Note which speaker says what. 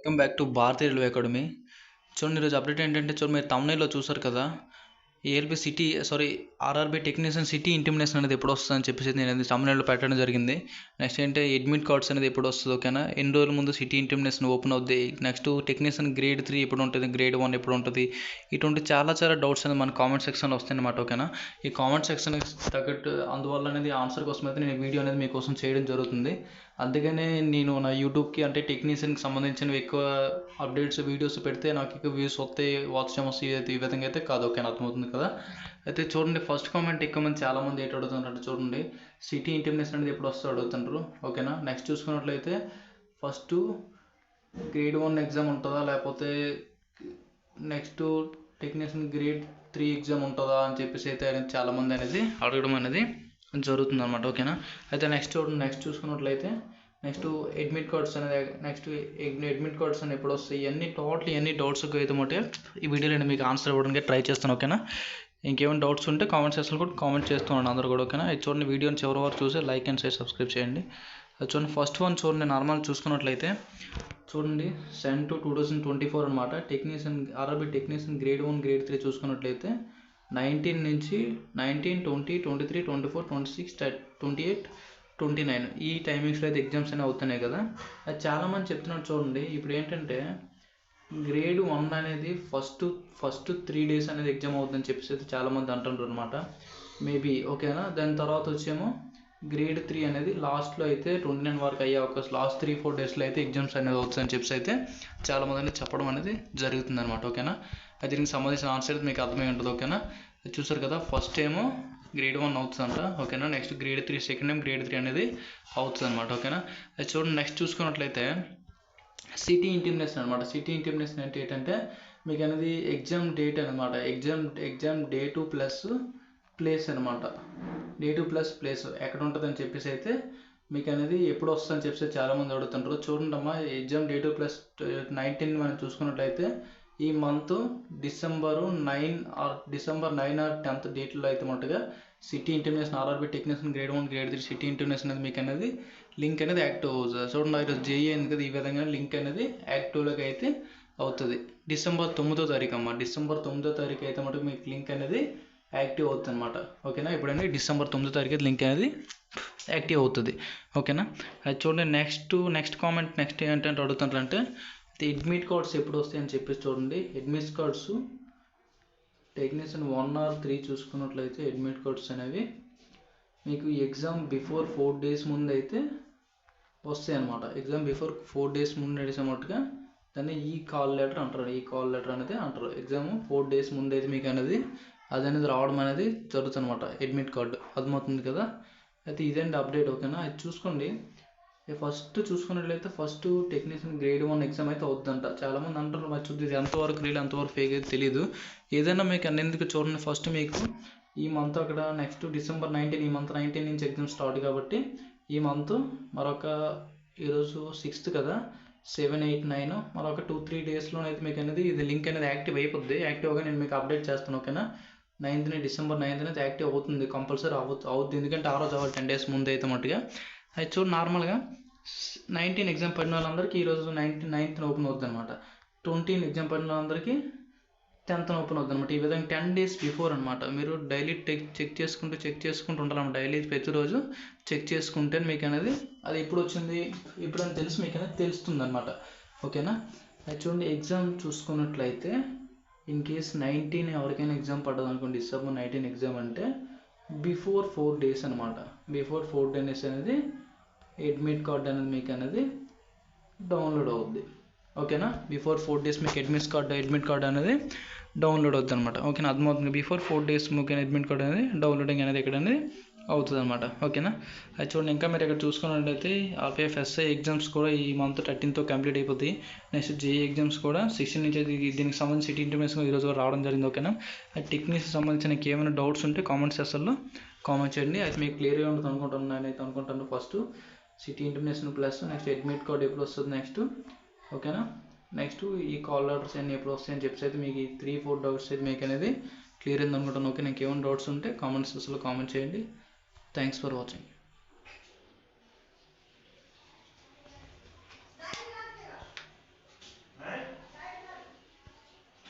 Speaker 1: Welcome back to Bharatiya railway academy. చూడండి, ఈరోజు update ఏంటంటే చూడండి, మీరు తమ్నైల్లో చూసారు కదా, ALP city RRB technician city intimation అనేది ఎప్పుడు వస్తుంది అని చెప్పేసి నేను తమ్నైల్లో పెట్టడం జరిగింది. నెక్స్ట్ ఏంటంటే అడ్మిట్ కార్డ్స్ అనేది ఎప్పుడు వస్తుంది, ఓకేనా. ఎన్ని రోజుల ముందు సిటీ ఇంటిమినేషన్ ఓపెన్ అవుద్ది, నెక్స్ట్ టెక్నీషియన్ గ్రేడ్ 3 ఎప్పుడు ఉంటుంది, గ్రేడ్ 1 ఎప్పుడు ఉంటుంది, ఇటువంటి చాలా డౌట్స్ అనేది మన కామెంట్ సెక్షన్లో వస్తాయి అన్నమాట, ఓకేనా. ఈ కామెంట్ సెక్షన్ తగ్గట్టు అందువల్ల అనేది ఆన్సర్ కోసం అయితే నేను వీడియో అనేది మీకోసం చేయడం జరుగుతుంది. అందుకనే నేను నా యూట్యూబ్కి అంటే టెక్నీషియన్కి సంబంధించినవి ఎక్కువ అప్డేట్స్ వీడియోస్ పెడితే నాకు ఎక్కువ వ్యూస్ వస్తాయి, వాచ్ టైమ్ వస్తాయి, ఈ విధంగా అయితే కాదు, ఓకేనా. అర్థమవుతుంది కదా. అయితే చూడండి, ఫస్ట్ కామెంట్ ఎక్కువ మంది చాలామంది ఏంటి అడుగుతున్నారు చూడండి, సిటీ ఇంటిమినేషన్ అనేది ఎప్పుడు వస్తుందో అడుగుతుంటారు, ఓకేనా. నెక్స్ట్ చూసుకున్నట్లయితే ఫస్ట్ గ్రేడ్ 1 ఎగ్జామ్ ఉంటుందా, లేకపోతే నెక్స్ట్ టెక్నీషియన్ గ్రేడ్ 3 ఎగ్జామ్ ఉంటుందా అని చెప్పేసి అయితే చాలామంది అనేది అడగడం అనేది జరుగుతుంది అనమాట, ఓకేనా. అయితే నెక్స్ట్ చూసుకున్నట్లయితే నెక్స్ట్ అడ్మిట్ కార్డ్స్ అనేది అడ్మిట్ కార్డ్స్ అనేది ఎప్పుడు వస్తాయి, ఇవన్నీ డౌట్స్ అయితే మాట ఈ వీడియోలో మీకు ఆన్సర్ ఇవ్వడానికి ట్రై చేస్తాను, ఓకేనా. ఇంకేమైనా డౌట్స్ ఉంటే కామెంట్ సెక్షన్లో కూడా కామెంట్ చేస్తున్నాను అందరూ కూడా, ఓకేనా. ఇది చూడండి, వీడియోని చివరి వరకు చూసి లైక్ అండ్ షేర్ సబ్స్క్రైబ్ చేయండి. అది చూడండి, ఫస్ట్ వన్ చూడండి, నార్మల్ చూసుకున్నట్లయితే చూడండి 7/2/2024 అనమాట. ఆర్ఆర్బీ టెక్నీషియన్ గ్రేడ్ 1 గ్రేడ్ 3 చూసుకున్నట్లయితే 19 నుంచి 19, 20, 23, 24, 26, 28, 29 ఈ టైమింగ్స్లో అయితే ఎగ్జామ్స్ అనేవి అవుతున్నాయి కదా. అది చాలామంది చెప్తున్నారు చూడండి. ఇప్పుడు ఏంటంటే గ్రేడ్ 1 అనేది ఫస్ట్ 3 days అనేది ఎగ్జామ్ అవుతుందని చెప్పేసి అయితే చాలామంది అంటున్నారు అనమాట, మేబీ, ఓకేనా. దాని తర్వాత వచ్చేమో గ్రేడ్ 3 అనేది లాస్ట్లో అయితే 29 వరకు అయ్యే అవకాశం, లాస్ట్ 3-4 daysలో అయితే ఎగ్జామ్స్ అనేది అవుతుందని చెప్పేసి అయితే చాలామంది అనేది చెప్పడం అనేది జరుగుతుంది అనమాట, ఓకేనా. అది దీనికి సంబంధించిన ఆన్సర్ అయితే మీకు అర్థమై ఉంటుంది, ఓకేనా. చూసారు కదా, ఫస్ట్ ఏమో గ్రేడ్ 1 అవుతుందంట, ఓకేనా. Next grade 3 second time grade 3 అనేది అవుతుంది అనమాట, ఓకేనా. అది చూడండి, నెక్స్ట్ చూసుకున్నట్లయితే సిటీ ఇంటిమినేషన్ అనమాట. సిటీ ఇంటిమినేషన్ అంటే ఏంటంటే మీకు అనేది ఎగ్జామ్ డేట్ అనమాట, ఎగ్జామ్ డేటు ప్లస్ ప్లేస్ అనమాట. డేటు ప్లస్ ప్లేస్ ఎక్కడ ఉంటుందని చెప్పేసి అయితే మీకు అనేది ఎప్పుడు వస్తుందని చెప్పేసి చాలామంది అడుగుతుంటారు. చూడండి అమ్మా, ఎగ్జామ్ డేటు ప్లస్ 19 మనం చూసుకున్నట్లయితే ఈ మంత్ డిసెంబర్ 9 ఆర్ 10th డేట్లో అయితే మట్టుగా city intimation RRB technician grade 1 grade 3 city intimation అనేది మీకు అనేది లింక్ అనేది యాక్టివ్ అవుతుంది. చూడండి, ఈరోజు జేఈ అయింది కదా, ఈ విధంగా లింక్ అనేది యాక్టివ్లోకి అయితే అవుతుంది. డిసెంబర్ 9వ తారీఖు అమ్మ, డిసెంబర్ 9వ తారీఖు అయితే మటుకు మీకు లింక్ అనేది యాక్టివ్ అవుతుంది అనమాట, ఓకేనా. ఇప్పుడైనా డిసెంబర్ 9వ తారీఖు అయితే లింక్ అనేది యాక్టివ్ అవుతుంది, ఓకేనా. అది చూడండి, నెక్స్ట్ కామెంట్ ఏంటంటే అడుగుతుంటారంటే అడ్మిట్ కార్డ్స్ ఎప్పుడు వస్తాయని చెప్పేసి చూడండి. అడ్మిట్ కార్డ్స్ టెక్నీషియన్ 1 or 3 చూసుకున్నట్లయితే అడ్మిట్ కార్డ్స్ అనేవి మీకు ఎగ్జామ్ బిఫోర్ 4 days ముందు అయితే వస్తాయి అనమాట. ఎగ్జామ్ బిఫోర్ 4 days ముందు నడిచేమట్టుగా దాన్ని ఈ కాల్ లెటర్ అనేది అంటారు. ఎగ్జామ్ 4 days ముందు అయితే మీకు అనేది రావడం అనేది జరుగుతుంది అనమాట, అడ్మిట్ కార్డు. అర్థమవుతుంది కదా. అయితే ఇదేంటి అప్డేట్, ఓకేనా. అది చూసుకోండి. ఫస్ట్ చూసుకున్నట్లయితే ఫస్ట్ టెక్నీషియన్ గ్రేడ్ 1 ఎగ్జామ్ అయితే అవుతుందంట. చాలామంది అంటారు, మరి చూద్ది ఇది ఎంతవరకు రియల్ ఎంతవరకు ఫేక్ అయితే తెలియదు. ఏదైనా మీకు అన్నిందుకు చూడండి, ఫస్ట్ మీకు ఈ మంత్ అక్కడ నెక్స్ట్ డిసెంబర్ 19, ఈ మంత్ 19 నుంచి ఎగ్జామ్ స్టార్ట్ కాబట్టి ఈ మంత్ మరొక ఈరోజు 6th కదా, 7, 8, 9 మరొక 2-3 daysలో అయితే మీకు అనేది ఇది లింక్ అనేది యాక్టివ్ అయిపోద్ది. యాక్టివ్గా నేను మీకు అప్డేట్ చేస్తాను, ఓకేనా. డిసెంబర్ 9th అయితే యాక్టివ్ అవుతుంది, కంపల్సరీ అవుతుంది. ఎందుకంటే ఆ రోజు 10 days ముందు అయితే మట్టుగా. అది చూడు, నార్మల్గా 19 ఎగ్జామ్ పడిన వాళ్ళందరికీ ఈరోజు 9th ఓపెన్ అవుతుంది అనమాట. 20 ఎగ్జామ్ పడిన వాళ్ళందరికీ 10th ఓపెన్ అవుతుంది అనమాట. ఈ విధంగా 10 days బిఫోర్ అనమాట. మీరు డైలీ చెక్ చేసుకుంటూ ఉండాలన్నమాట. డైలీ ప్రతిరోజు చెక్ చేసుకుంటే మీకు అనేది అది ఎప్పుడు వచ్చింది ఇప్పుడు అని తెలిసి మీకు అనేది తెలుస్తుంది అనమాట, ఓకేనా. అది చూడండి, ఎగ్జామ్ చూసుకున్నట్లయితే ఇన్ కేస్ 19 ఎవరికైనా ఎగ్జామ్ పడ్డది అనుకోండి, డిసెంబర్ 19 ఎగ్జామ్ అంటే బిఫోర్ 4 days అనమాట. బిఫోర్ 4 days అనేది అడ్మిట్ కార్డ్ అనేది మీకు అనేది డౌన్లోడ్ అవుద్ది, ఓకేనా. బిఫోర్ 4 days మీకు అడ్మిట్ కార్డ్ అనేది డౌన్లోడ్ అవుతుంది అనమాట, ఓకేనా. అర్థమవుతుంది. బిఫోర్ 4 days మీకు అడ్మిట్ కార్డ్ అనేది డౌన్లోడింగ్ అనేది ఇక్కడ అనేది అవుతుంది అనమాట, ఓకేనా. అది చూడండి, ఇంకా మీరు ఇక్కడ చూసుకున్నట్లయితే RPFSI ఎగ్జామ్స్ కూడా ఈ మంత్ 13th కంప్లీట్ అయిపోతాయి. నెక్స్ట్ జేఈ ఎగ్జామ్స్ కూడా 16 నుంచి దీనికి సంబంధించి సిటీ ఇంటిమేషన్ ఈరోజు రావడం జరిగింది, ఓకేనా. అది టెక్నిక్స్ సంబంధించిన ఏమైనా డౌట్స్ ఉంటే కామెంట్ సెక్షన్లో కామెంట్ చేయండి. అయితే మీకు క్లియర్గా ఉంటుంది అనుకుంటున్నాను, నేనైతే అనుకుంటాను. First city intimation plus next admit card ఎప్పుడు వస్తుంది నెక్స్ట్, ఓకేనా. నెక్స్ట్ ఈ కాల్ లెటర్స్ అన్నీ ఎప్పుడు వస్తాయని చెప్పేసి అయితే మీకు ఈ 3-4 డౌట్స్ అయితే మీకు అనేది క్లియర్ అయింది అనుకుంటాను, ఓకే. నాకు ఏమైనా డౌట్స్ ఉంటే కామెంట్ సెక్షన్లో కామెంట్ చేయండి. Thanks for watching.